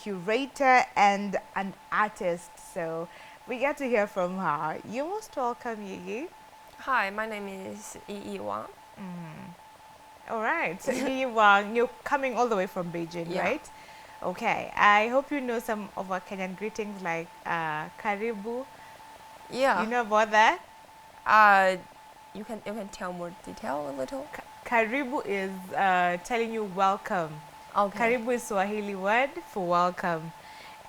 curator and an artist. So we get to hear from her. You're most welcome, Yiyi. Hi, my name is Yiyi Wang. All right. So Yiyi Wang, you're coming all the way from Beijing, Yeah. right? Okay. I hope you know some of our Kenyan greetings like karibu. You Yeah. know about that? You can tell more detail a little. Karibu is telling you welcome. Okay. Karibu is Swahili word for welcome.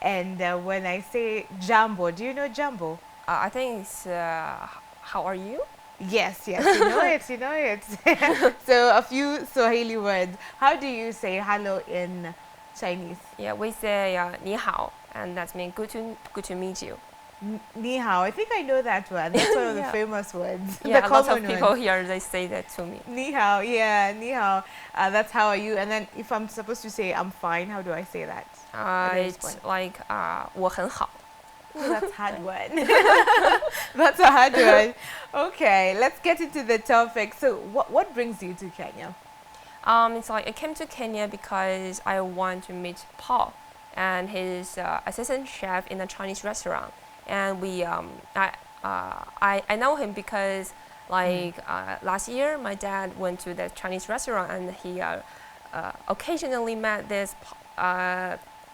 And when I say jambo, do you know jambo? I think it's how are you? Yes, yes, you know it, you know it. So a few Swahili words. How do you say hello in Chinese? Yeah, we say 你好, and that means good to meet you. Ni hao. I think I know that one. That's one of the Yeah. famous words. Yeah, The lots of common people ones. here they say that to me. Ni hao, yeah, ni hao. That's how are you. And then if I'm supposed to say I'm fine, how do I say that? How do I It's respond? like 我很好. Ooh, that's a hard one. That's a hard one. Okay, let's get into the topic. So, what brings you to Kenya? It's like I came to Kenya because I want to meet Paul, and his assistant chef in a Chinese restaurant. And I know him because last year my dad went to the Chinese restaurant and he occasionally met this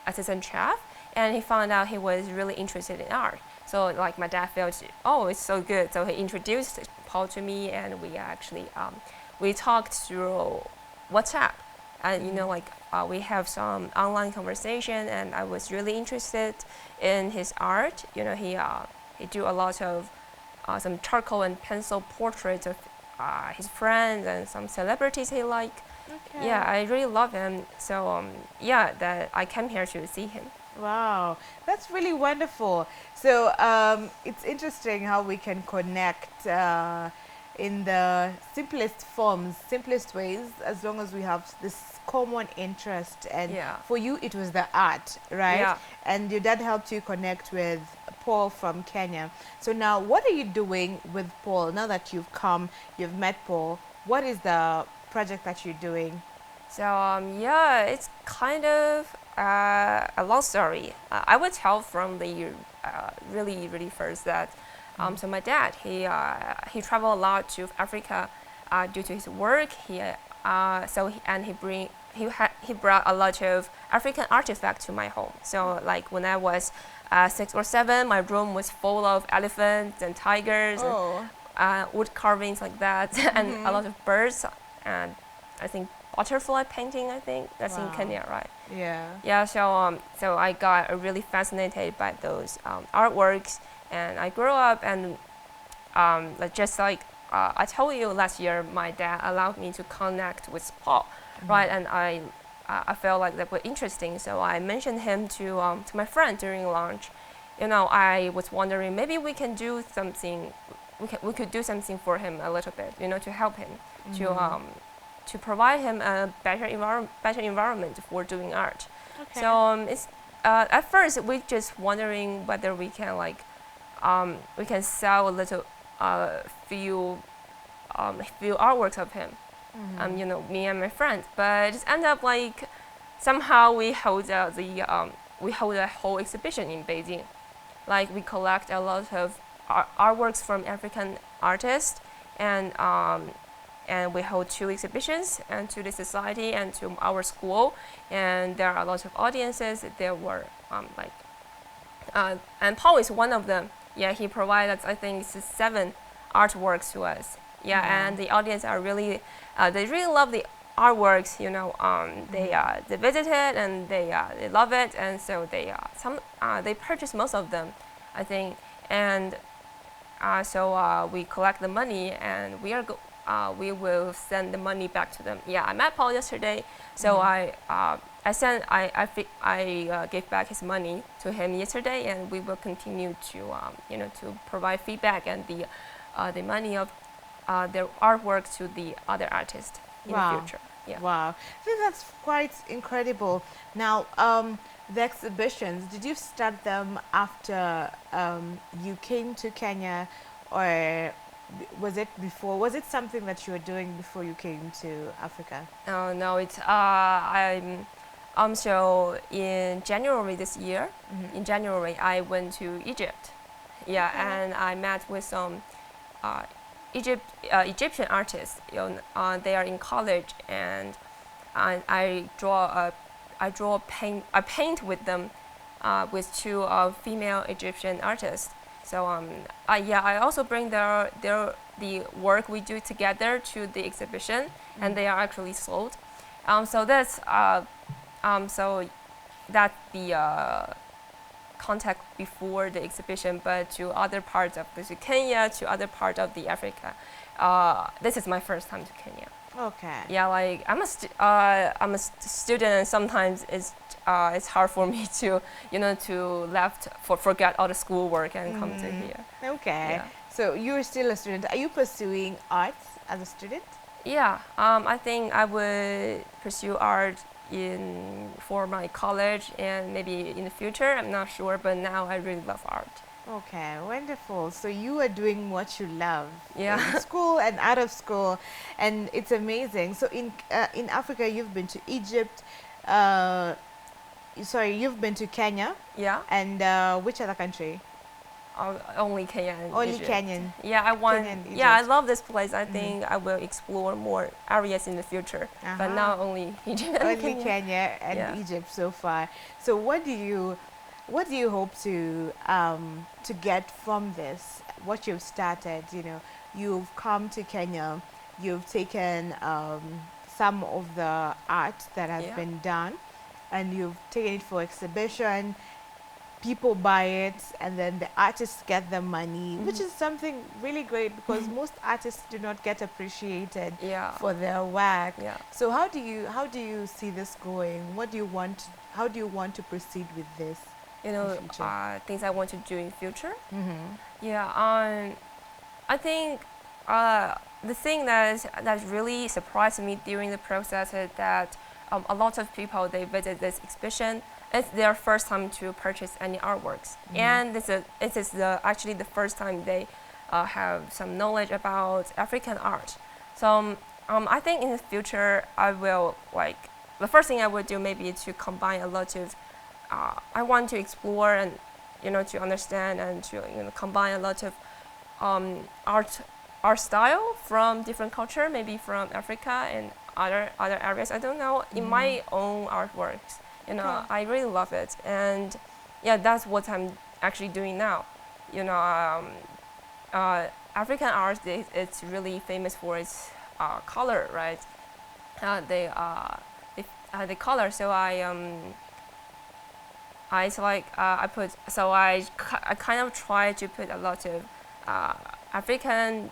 assistant chef, and he found out he was really interested in art. So like my dad felt, oh, it's so good. So he introduced Paul to me, and we actually we talked through WhatsApp, and we have some online conversation, and I was really interested in his art. He do a lot of some charcoal and pencil portraits of his friends and some celebrities he like. Okay. Yeah, I really love him. So that I came here to see him. Wow, that's really wonderful. So it's interesting how we can connect in the simplest forms, simplest ways, as long as we have this common interest. And Yeah. for you, it was the art, right? Yeah. And your dad helped you connect with Paul from Kenya. So now, what are you doing with Paul now that you've come, you've met Paul? What is the project that you're doing? So it's kind of a long story. I would tell from the really first that so my dad he traveled a lot to Africa due to his work. He brought a lot of African artifacts to my home. So like when I was 6 or 7, my room was full of elephants and tigers and wood carvings like that, and a lot of birds, and I think butterfly painting. I think that's in Kenya, right? Yeah. Yeah. So I got really fascinated by those artworks, and I grew up and just like I told you last year, my dad allowed me to connect with Paul, right? And I felt like that was interesting, so I mentioned him to my friend during lunch. I was wondering maybe we can do something. We could do something for him a little bit, to help him to provide him a better environment for doing art. Okay. So it's at first we just wondering whether we can we can sell a little few artworks of him. Me and my friends, but it ended up like somehow we hold a whole exhibition in Beijing. Like we collect a lot of artworks from African artists, and we hold 2 exhibitions, and to the society and to our school, and there are a lot of audiences. There were and Paul is one of them. Yeah, he provided I think 7 artworks to us. Yeah, and the audience are really they really love the artworks. They visited and they love it, and so they purchased most of them, I think, and so we collect the money, and we will send the money back to them. Yeah, I met Paul yesterday, so I gave back his money to him yesterday, and we will continue to provide feedback and the money of their artwork to the other artists in the future. Yeah. Wow, I think that's quite incredible. Now, the exhibitions, did you start them after you came to Kenya, or was it before? Was it something that you were doing before you came to Africa? No, it's So in January this year, in January I went to Egypt. Yeah, and I met with some uh, Egyptian artists. They are in college, and I paint with them, with two female Egyptian artists. So I also bring the work we do together to the exhibition, and they are actually sold. So that's the contact before the exhibition, but to other parts of Kenya, to other part of the Africa. This is my first time to Kenya. Okay. Yeah, like I'm a student, and sometimes it's hard for me to forget all the schoolwork and come to here. Okay. Yeah. So you're still a student. Are you pursuing arts as a student? Yeah, I think I would pursue art for my college and maybe in the future. I'm not sure, but now I really love art. Okay, wonderful. So you are doing what you love Yeah. in school and out of school, and it's amazing. So in Africa, you've been to Egypt. Sorry, you've been to Kenya, Yeah. and which other country? Only Kenya and Only Egypt. Kenyan. Yeah, I want. Kenya and Yeah, I Egypt. love this place. I think I will explore more areas in the future. But now only Egypt and Only Kenya. Kenya and Yeah. Egypt so far. So what do you hope to get from this? What you've started, you've come to Kenya, you've taken some of the art that has Yeah. been done, and you've taken it for exhibition. People buy it, and then the artists get the money, which is something really great because most artists do not get appreciated Yeah. for their work. Yeah. So how do you see this going? How do you want to proceed with this? Future. Things I want to do in future. Mm-hmm. Yeah. I think the thing that really surprised me during the process is that a lot of people they visit this exhibition. It's their first time to purchase any artworks, and it is actually the first time they have some knowledge about African art. So I think in the future I will the first thing I would do maybe to combine a lot of I want to explore and to understand and to combine a lot of art style from different culture, maybe from Africa and other areas. I don't know, in my own artworks. I really love it, and yeah, that's what I'm actually doing now. African art it's really famous for its color, right? The color. So I kind of try to put a lot of African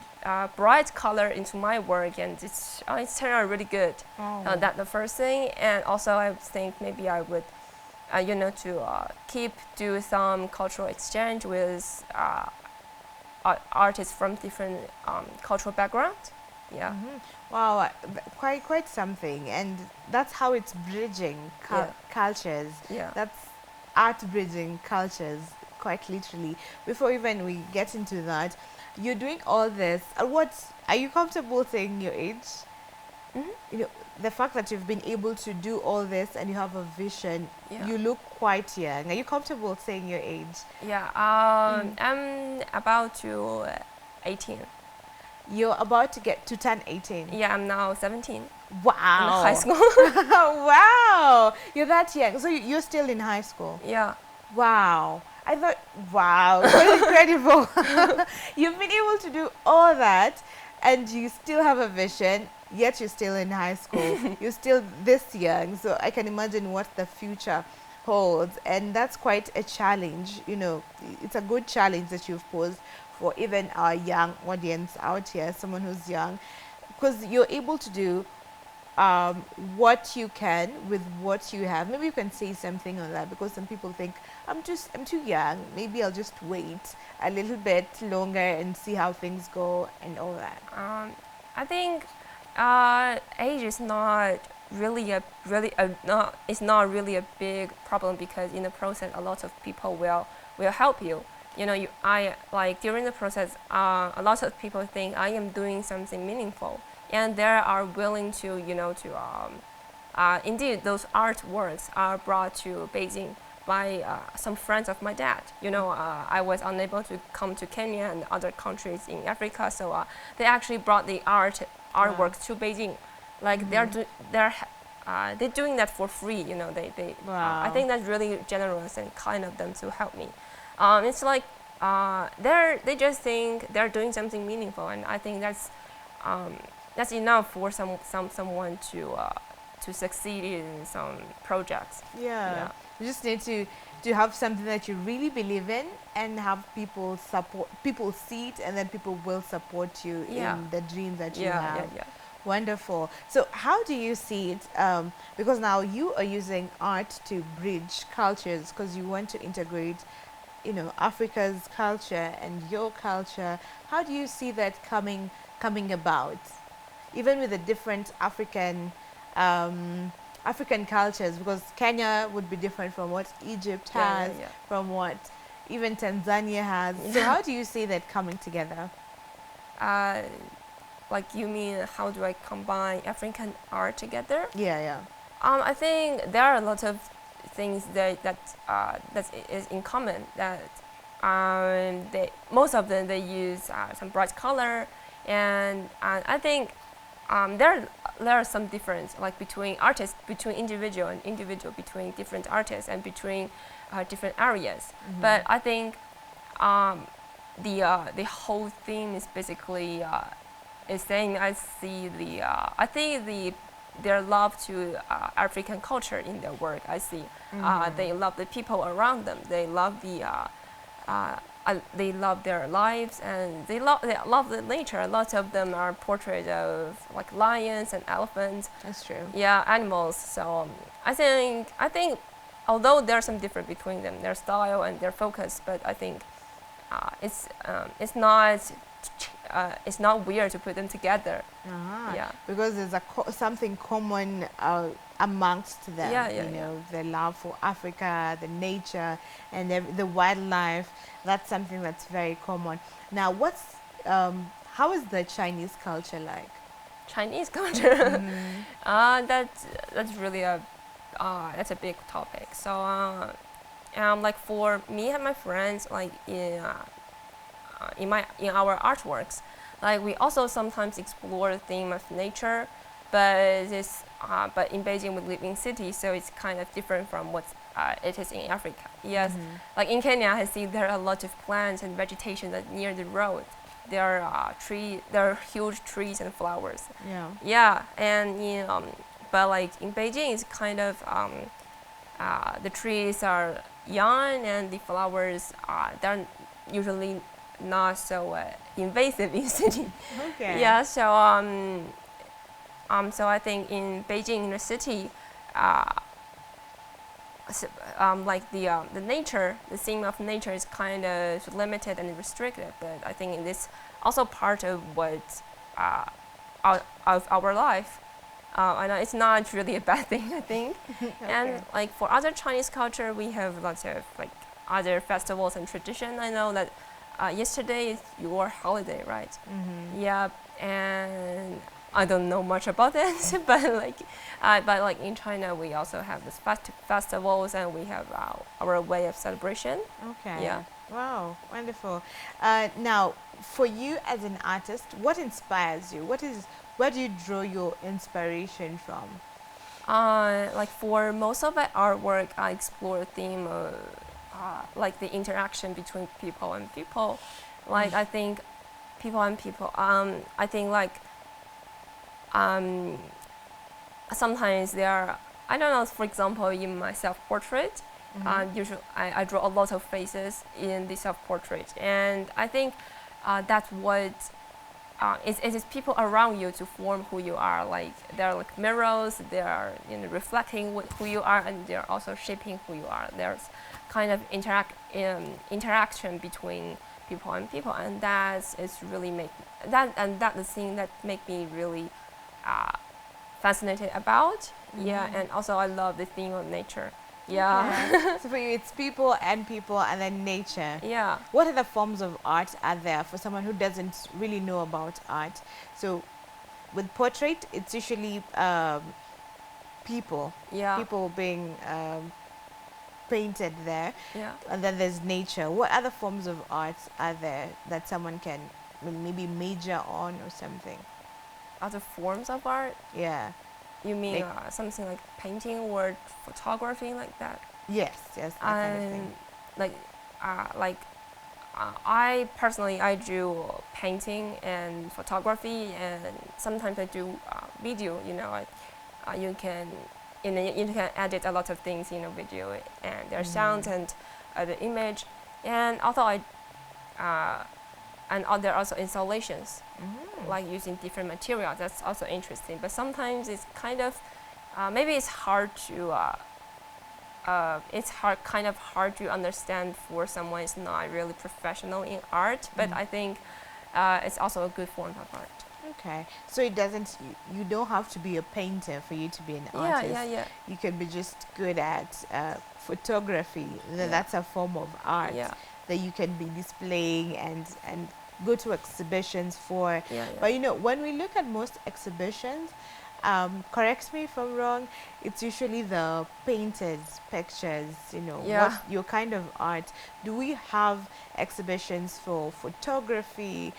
bright color into my work, and it's turned out really good. That's the first thing, and also I think maybe I would, do some cultural exchange with artists from different cultural backgrounds. Yeah. Wow, quite something, and that's how it's bridging cultures. Yeah. That's art bridging cultures, quite literally. Before even we get into that, you're doing all this. Are you comfortable saying your age? The fact that you've been able to do all this and you have a vision, you look quite young. Are you comfortable saying your age? Yeah. I'm about to 18. You're about to turn 18. Yeah, I'm now 17. Wow. In high school. Wow. You're that young. So you're still in high school? Yeah. Wow. I thought, wow, that's incredible. You've been able to do all that and you still have a vision, yet you're still in high school. You're still this young. So I can imagine what the future holds. And that's quite a challenge. It's a good challenge that you've posed for even our young audience out here, someone who's young, because you're able to do what you can with what you have. Maybe you can say something on that, because some people think I'm too young. Maybe I'll just wait a little bit longer and see how things go and all that. I think age is not really it's not really a big problem, because in the process a lot of people will help you. During the process, a lot of people think I am doing something meaningful, and they are willing to indeed, those artworks are brought to Beijing by some friends of my dad. I was unable to come to Kenya and other countries in Africa, so they actually brought the artworks to Beijing. Like they're doing that for free. I think that's really generous and kind of them to help me. It's like they just think they're doing something meaningful, and I think that's enough for someone to succeed in some projects. Yeah. You just need to have something that you really believe in and have people see it, and then people will support you in the dream that you have. Wonderful. So how do you see it? Because now you are using art to bridge cultures, because you want to integrate, Africa's culture and your culture. How do you see that coming about? Even with the different African cultures, because Kenya would be different from what Egypt has, from what even Tanzania has. So how do you see that coming together? Like, you mean how do I combine African art together? Yeah. I think there are a lot of things that is in common. That most of them they use some bright color, and I think there are some difference, like between artists, between individual and individual, between different artists, and between different areas. But I think the whole theme is basically is saying I think their love to African culture in their work. I see they love the people around them. They love they love their lives, and they love the nature. A lot of them are portraits of like lions and elephants. That's true. Yeah, animals. So I think although there are some difference between them, their style and their focus, but I think it's not weird to put them together. Yeah, because there's something common amongst them. The love for Africa, the nature, and the wildlife. That's something that's very common. Now, how is the Chinese culture like? Chinese culture. That's really that's a big topic. So like for me and my friends, like in our artworks, like we also sometimes explore the theme of nature, but in Beijing we live in city, so it's kind of different from what it is in Africa. Yes, like in Kenya, I see there are a lot of plants and vegetation that near the road. There are huge trees and flowers. Yeah, and but like in Beijing, it's kind of the trees are young and the flowers they're usually not so invasive in city. Okay. Yeah. So so I think in Beijing, in the city, like the nature, the theme of nature is kind of limited and restricted. But I think this also part of what of our life. And it's not really a bad thing, I think. Okay. And like for other Chinese culture, we have lots of like other festivals and tradition. I know that yesterday is your holiday, right? Yeah, and I don't know much about it, but like in China, we also have this festivals, and we have our way of celebration. Okay. Yeah. Wow, wonderful. Now, for you as an artist, what inspires you? Where do you draw your inspiration from? Like for most of my artwork, I explore the theme of like the interaction between people and people. Like I think people and people. I think like sometimes there are, I don't know, for example, in my self-portrait, usually I draw a lot of faces in the self-portrait, and I think that's what it is people around you to form who you are. Like they're like mirrors, they are reflecting who you are, and they're also shaping who you are. There's kind of interaction between people and people, and that's the thing that make me really fascinated about. Yeah, and also I love the theme of nature. Yeah. So for you, it's people, and then nature. Yeah. What other forms of art are there for someone who doesn't really know about art? So with portrait, it's usually people, Yeah. people being painted there, Yeah. and then there's nature. What other forms of art are there that someone can maybe major on or something? Other forms of art? Yeah, You mean like something like painting or photography like that? yes, yes, that kind of thing. And like, like I personally I do painting and photography, and sometimes I do video. You can you can edit a lot of things in a video, and there are sounds and the image, and also there are also installations like using different materials. That's also interesting. But sometimes it's kind of maybe it's hard to kind of hard to understand for someone who's not really professional in art. But I think it's also a good form of art. Okay, so it doesn't. You don't have to be a painter for you to be an Yeah, artist. yeah, yeah, You can be just good at photography. Yeah. That's a form of art yeah, that you can be displaying and go to exhibitions for. yeah, But yeah. when we look at most exhibitions, correct me if I'm wrong, it's usually the painted pictures. What Yeah. your kind of art. Do we have exhibitions for photography,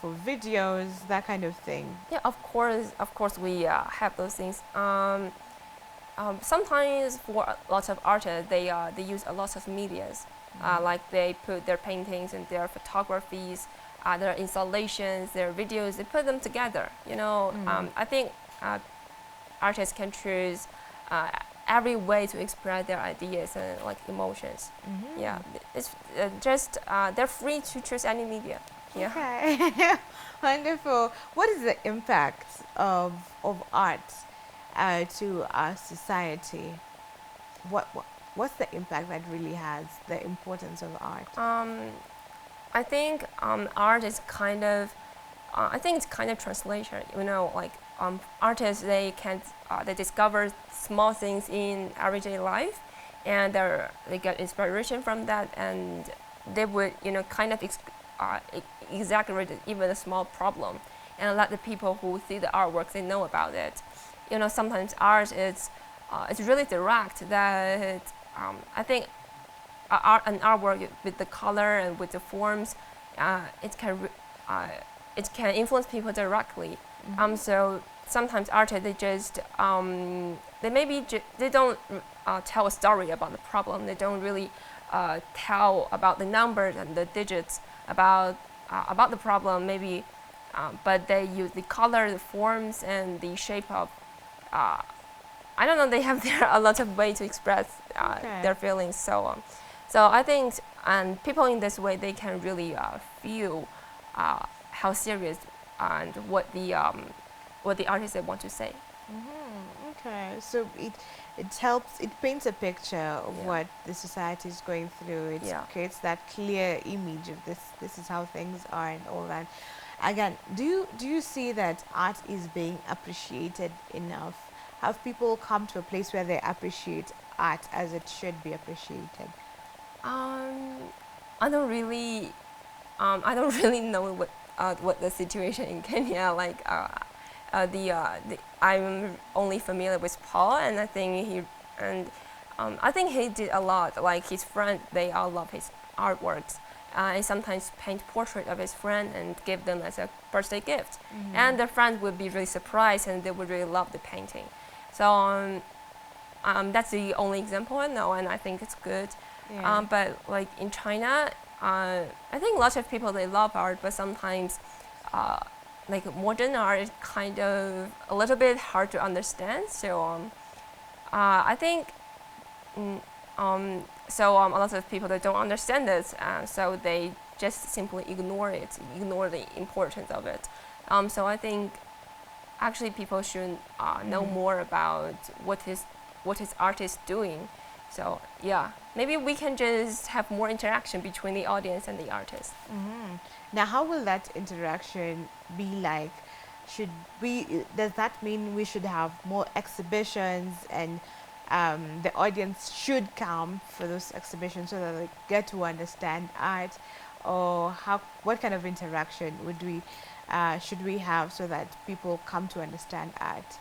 for videos, that kind of thing? Yeah, of course, we have those things. Sometimes for lots of artists, they use a lot of medias, like they put their paintings and their photographies, their installations, their videos. They put them together. I think artists can choose every way to express their ideas and like emotions. Yeah, it's just they're free to choose any media. Yeah. Okay, wonderful. What is the impact of art to our society? What's the impact that really has the importance of art? I think art is kind of, I think it's kind of translation. Like artists, they discover small things in everyday life, and they get inspiration from that, and they would kind of exaggerate even a small problem, and let the people who see the artwork they know about it. Sometimes art is it's really direct that I think an artwork with the color and with the forms, it can influence people directly. So sometimes artists they just they don't tell a story about the problem. They don't really tell about the numbers and the digits about the problem. Maybe, but they use the color, the forms, and the shape of. I don't know. They have a lot of way to express their feelings. So I think and people in this way they can really feel how serious and what the artist they want to say. Okay, so it helps. It paints a picture of what the society is going through. It creates that clear image of this. This is how things are and all that. Again, do you see that art is being appreciated enough? Have people come to a place where they appreciate art as it should be appreciated? I don't really I don't really know what the situation in Kenya like. I'm only familiar with Paul, and I think he did a lot. Like his friend, they all love his artworks. And sometimes paint portrait of his friend and give them as a birthday gift. And the friend would be really surprised, and they would really love the painting. So that's the only example I know, and I think it's good. Yeah. But like in China, I think lots of people they love art, but sometimes like modern art is kind of a little bit hard to understand. So I think a lot of people that don't understand it, so they just simply ignore it, ignore the importance of it. So I think actually people should know more about what his artist doing. So yeah, maybe we can just have more interaction between the audience and the artist. Now, how will that interaction be like? Does that mean we should have more exhibitions and the audience should come for those exhibitions so that they get to understand art? Or what kind of interaction should we have so that people come to understand art?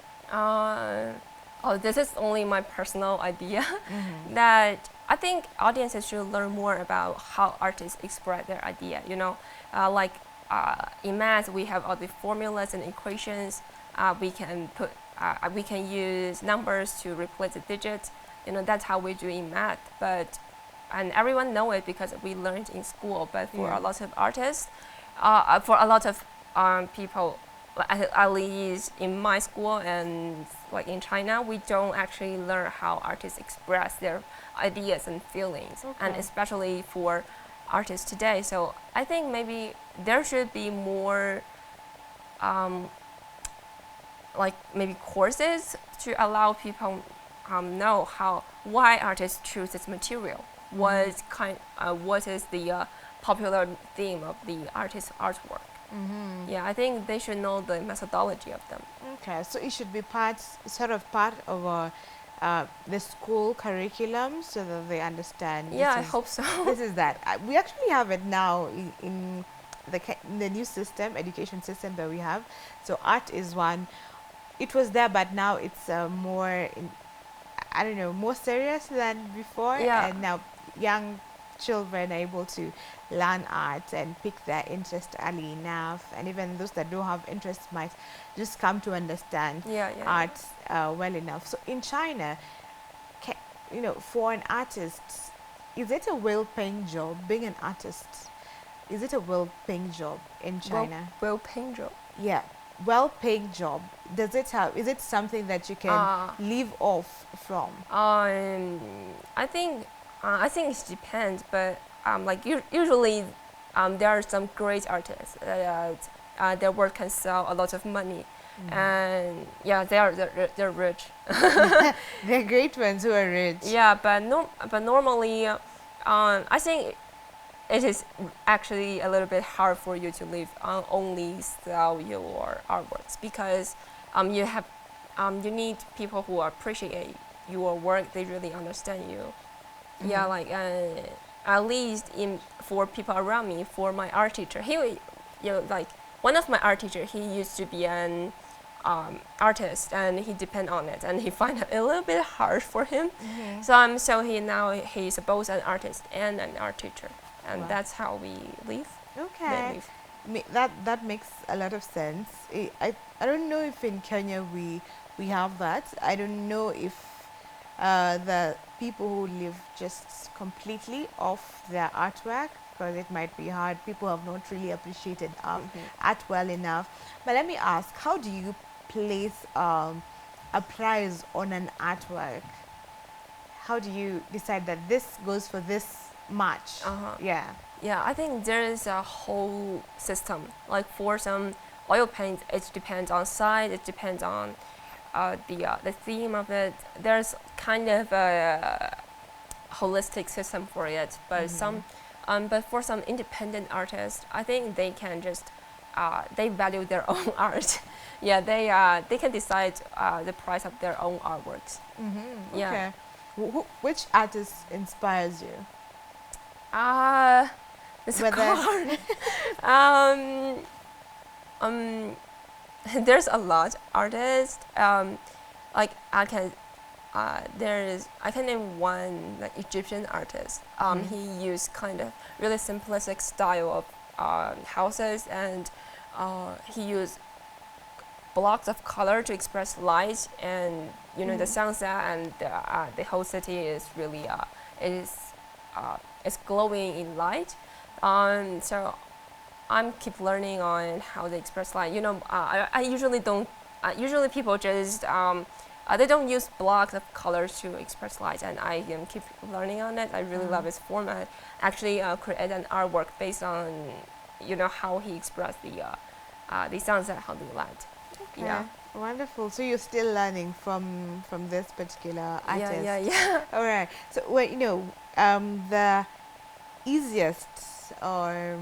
Oh, this is only my personal idea. Mm-hmm. That I think audiences should learn more about how artists express their idea. Like in math, we have all the formulas and equations. We can use numbers to replace the digits. That's how we do in math. And everyone know it because we learned in school. But for Yeah. a lot of artists, for a lot of people, at least in my school and like in China, we don't actually learn how artists express their ideas and feelings, and Okay. especially for artists today. So I think maybe there should be more um, like maybe courses to allow people know why artists choose this material. What is the popular theme of the artist's artwork? Mm-hmm. Yeah, I think they should know the methodology of them. Okay, so it should be part of the school curriculum so that they understand Yeah, this I is hope so. this is that. We actually have it now in in the new system, education system that we have. So art is one. It was there, but now it's more, I don't know, more serious than before. Yeah, And now young children are able to learn art and pick their interest early enough. And even those that don't have interest might just come to understand yeah. art well enough. So in China, ca for an artist, is it a well-paying job being an artist? Is it a well-paying job in China? Well, paying job. Yeah, well-paying job. Does it have? Is it something that you can Uh, live off from? I think it depends, but usually, there are some great artists that their work can sell a lot of money, and yeah, they're rich. They're great ones who are rich. Yeah, but normally, I think it is actually a little bit hard for you to live on only sell your artworks, because you need people who appreciate your work. They really understand you. Yeah, like at least for people around me, for my art teacher, like one of my art teacher, he used to be an artist, and he depend on it, and he find it a little bit hard for him. So he's both an artist and an art teacher, and Wow. that's how we live. They Okay. live. That makes a lot of sense. I don't know if in Kenya we have that. I don't know if the people who live just completely off their artwork, because it might be hard. People have not really appreciated art well enough. But let me ask, how do you place a price on an artwork? How do you decide that this goes for this much? Uh-huh. Yeah. Yeah, I think there is a whole system. Like for some oil paint, it depends on size. It depends on the theme of it. There's kind of a holistic system for it. But for some independent artists, I think they can just they value their own art. Yeah, they can decide the price of their own artworks. Yeah. Okay. Which artist inspires you? It's Whether- hard. um, um, there's a lot artists. Like I can, I can name one like Egyptian artist. He used kind of really simplistic style of houses, and he used blocks of color to express light, and the sunset, and the whole city is really is glowing in light. So I'm keep learning on how they express light. I usually don't. Usually people just they don't use blocks of colors to express light, and I keep learning on it. I really love his format. Actually, create an artwork based on how he expressed the sunset, how the light. Okay. Yeah. Wonderful. So you're still learning from this particular artist. Yeah. All right. So well, the easiest, or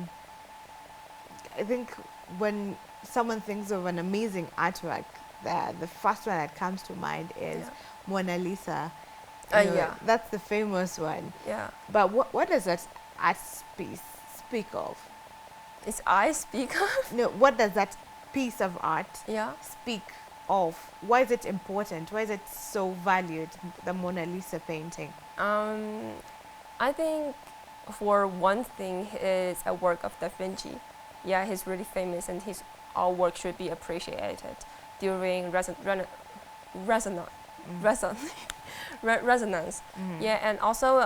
I think when someone thinks of an amazing artwork, the first one that comes to mind is Mona Lisa. Yeah. That's the famous one. Yeah. But what does that art piece speak of? It's I speak of. No, what does that piece of art Yeah. speak of? Why is it important? Why is it so valued, the Mona Lisa painting? Um, I think for one thing, it's a work of Da Vinci. Yeah, he's really famous, and his our work should be appreciated during resonance. Reson- resonance. Yeah, and also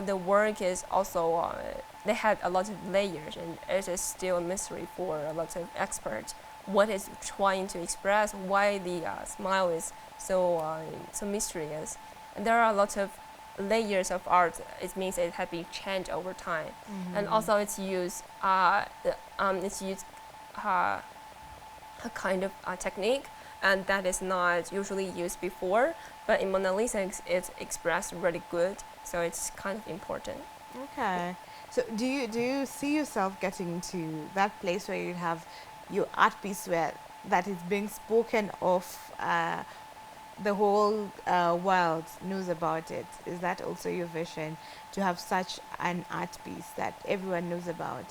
the work is also they had a lot of layers, and it is still a mystery for a lot of experts. What is trying to express? Why the smile is so mysterious? And there are a lot of layers of art. It means it has been changed over time, and also it's used a kind of technique, and that is not usually used before. But in Mona Lisa, it's expressed really good, so it's kind of important. Okay. So do you see yourself getting to that place where you have your art piece where that is being spoken of, the whole world knows about it? Is that also your vision, to have such an art piece that everyone knows about?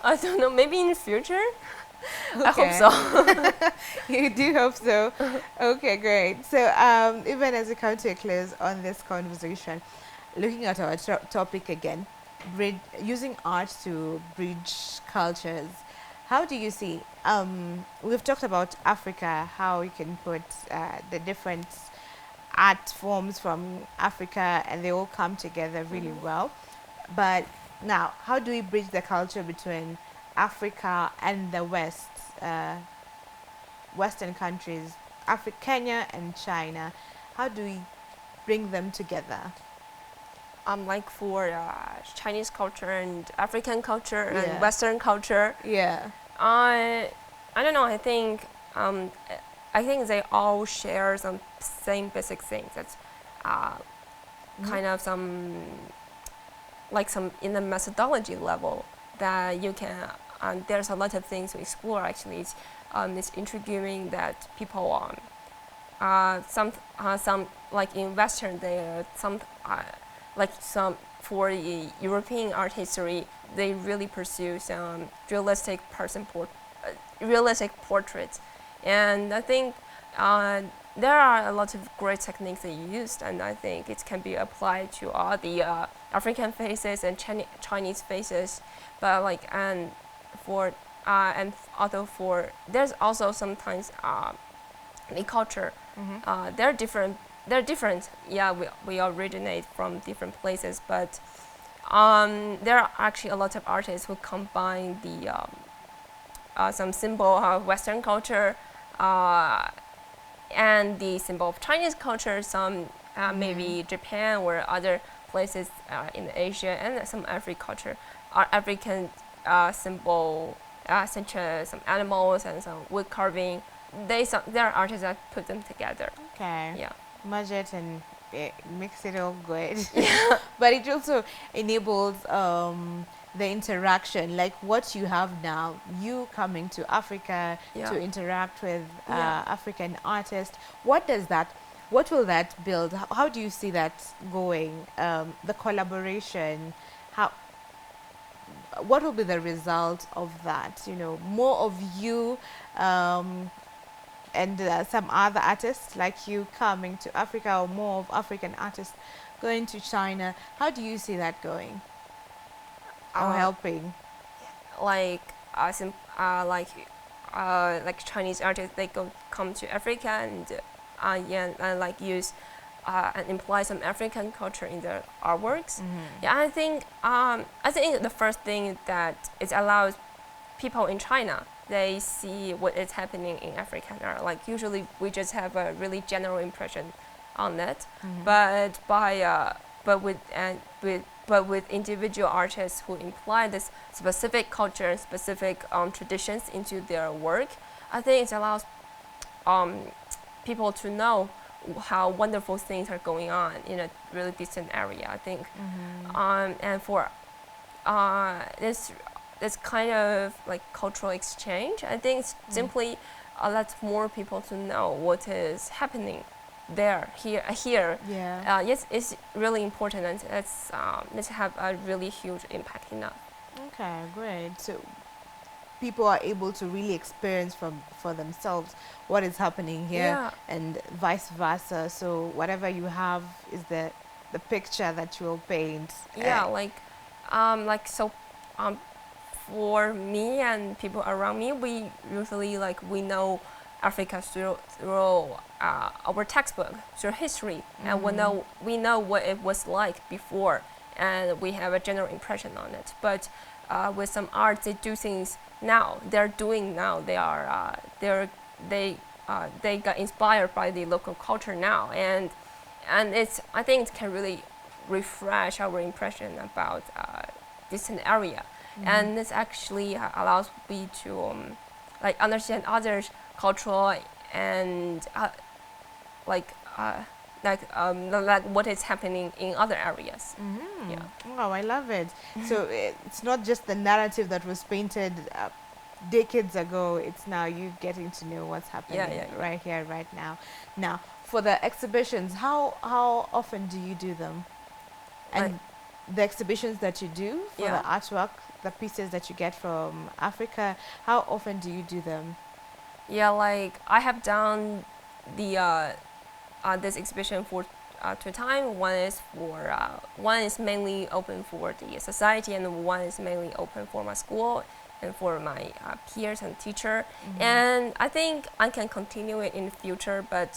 I don't know, maybe in the future. I hope Okay. so. You do hope so. Okay, great. So, even as we come to a close on this conversation, looking at our topic again, using art to bridge cultures, how do you see? We've talked about Africa, how you can put the different art forms from Africa and they all come together really well. But now, how do we bridge the culture between Africa and the West, Western countries, Africa, Kenya and China? How do we bring them together? Like for Chinese culture and African culture Yeah. and Western culture, Yeah. I don't know. I think they all share some same basic things. That's kind of some in the methodology level that you can. There's a lot of things to explore. Actually, it's intriguing that people some like in Western there some like some for the European art history, they really pursue some realistic portraits, and I think there are a lot of great techniques they used, and I think it can be applied to all the African faces and Chinese faces, but like and although for there's also sometimes the culture they're different. They're different. Yeah, we originate from different places, but there are actually a lot of artists who combine the some symbol of Western culture and the symbol of Chinese culture. Some maybe Japan or other places in Asia, and some African symbol such as some animals and some wood carving. There are artists that put them together. Okay. Yeah. Merge it and it makes it all good. But it also enables the interaction, like what you have now, you coming to Africa to interact with African artists. What will that build? How do you see that going? The collaboration, how, what will be the result of that? You know, more of you and some other artists like you coming to Africa, or more of African artists going to China. How do you see that going or helping? Like like Chinese artists, they come to Africa and like use and imply some African culture in their artworks. Yeah, I think the first thing that it allows people in China, they see what is happening in African art. Like usually we just have a really general impression on it, but with individual artists who imply this specific culture and specific traditions into their work, I think it allows people to know how wonderful things are going on in a really distant area. I think, and for this kind of like cultural exchange, I think it's simply lets more people to know what is happening here. Yeah. Yes, it's really important, and let's have a really huge impact enough. Okay, great. So people are able to really experience for themselves what is happening here, Yeah. and vice versa. So whatever you have is the picture that you will paint. Yeah, so, um, for me and people around me, we usually we know Africa through our textbook, through history, and we know what it was like before, and we have a general impression on it. But with some art, they do things now. They're doing now. They got inspired by the local culture now, and I think it can really refresh our impression about this area, and this actually allows me to understand others' cultural and like what is happening in other areas. Yeah. Oh, I love it. So it's not just the narrative that was painted decades ago. It's now you getting to know what's happening right here, right now. Now, for the exhibitions, how often do you do them? And the exhibitions that you do for the artwork, the pieces that you get from Africa, how often do you do them? Yeah, I have done the this exhibition for 2 times. One is mainly open for the society, and one is mainly open for my school and for my peers and teacher. And I think I can continue it in the future, but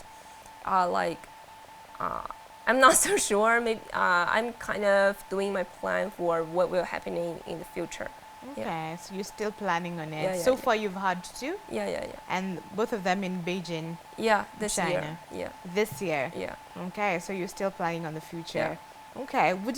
I'm not so sure. Maybe I'm kind of doing my plan for what will happening in the future. Okay, so you're still planning on it. Yeah, So far you've had two? Yeah. And both of them in Beijing? Yeah, this China. year. This year? Yeah. Okay, so you're still planning on the future. Yeah. Okay, would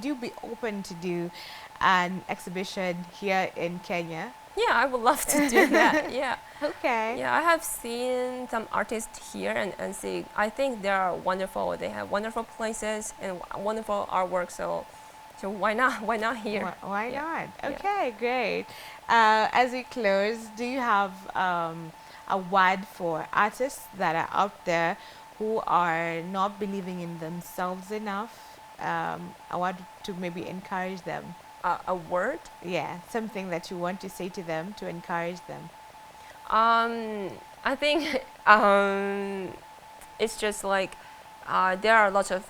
you be open to do an exhibition here in Kenya? Yeah, I would love to do that. Yeah. Okay. Yeah, I have seen some artists here and see. I think they are wonderful. They have wonderful places and wonderful artwork. So why not? Why not here? Why Yeah. not? Okay, great. As we close, do you have a word for artists that are out there who are not believing in themselves enough? A word to maybe encourage them. A word? Yeah, something that you want to say to them to encourage them. I think it's just there are lots of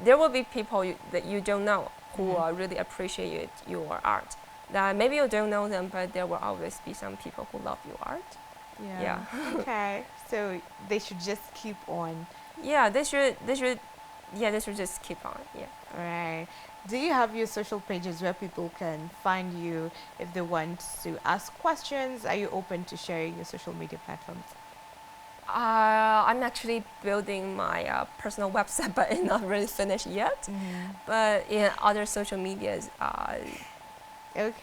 there will be people that you don't know who really appreciate your art. That maybe you don't know them, but there will always be some people who love your art. Yeah. Okay, so they should just keep on. Yeah, they should. Yeah, they should just keep on. Yeah. Right. Do you have your social pages where people can find you if they want to ask questions? Are you open to sharing your social media platforms? I'm actually building my personal website, but it's not really finished yet. But in other social medias,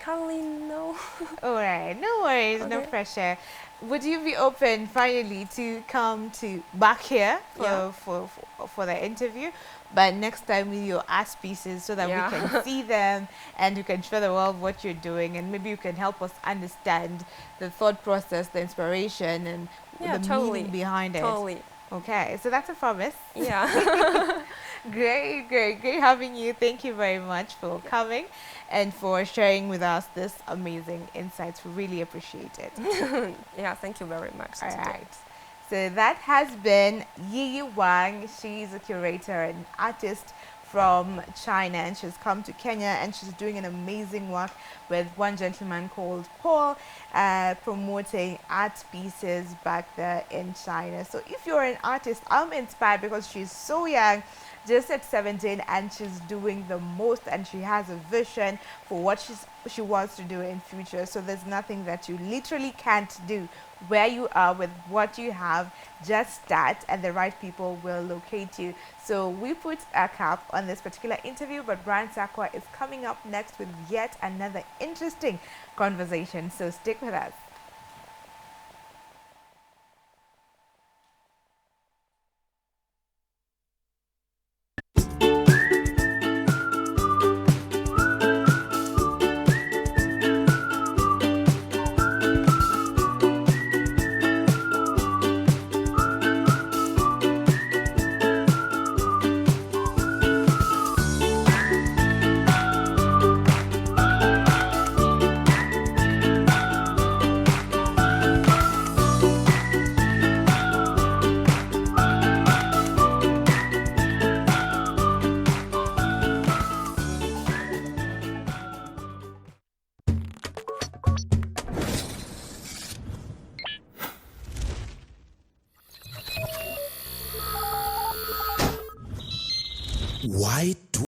currently no. All right, no worries, no Okay. pressure. Would you be open finally to come back here for the interview, but next time with your art pieces so that we can see them and you can show the world what you're doing, and maybe you can help us understand the thought process, the inspiration, and the meaning behind it. Totally. Okay, so that's a promise. Yeah. Great having you. Thank you very much for coming and for sharing with us this amazing insights. We really appreciate it. Yeah, thank you very much. All right. So that has been Yiyi Wang. She's a curator and artist from China, and she's come to Kenya and she's doing an amazing work with one gentleman called Paul, promoting art pieces back there in China. So if you're an artist, I'm inspired because she's so young, just at 17, and she's doing the most, and she has a vision for what she wants to do in future. So there's nothing that you literally can't do. Where you are with what you have, just start and the right people will locate you. So we put a cap on this particular interview, but Brian Sakwa is coming up next with yet another interesting conversation. So stick with us. Y2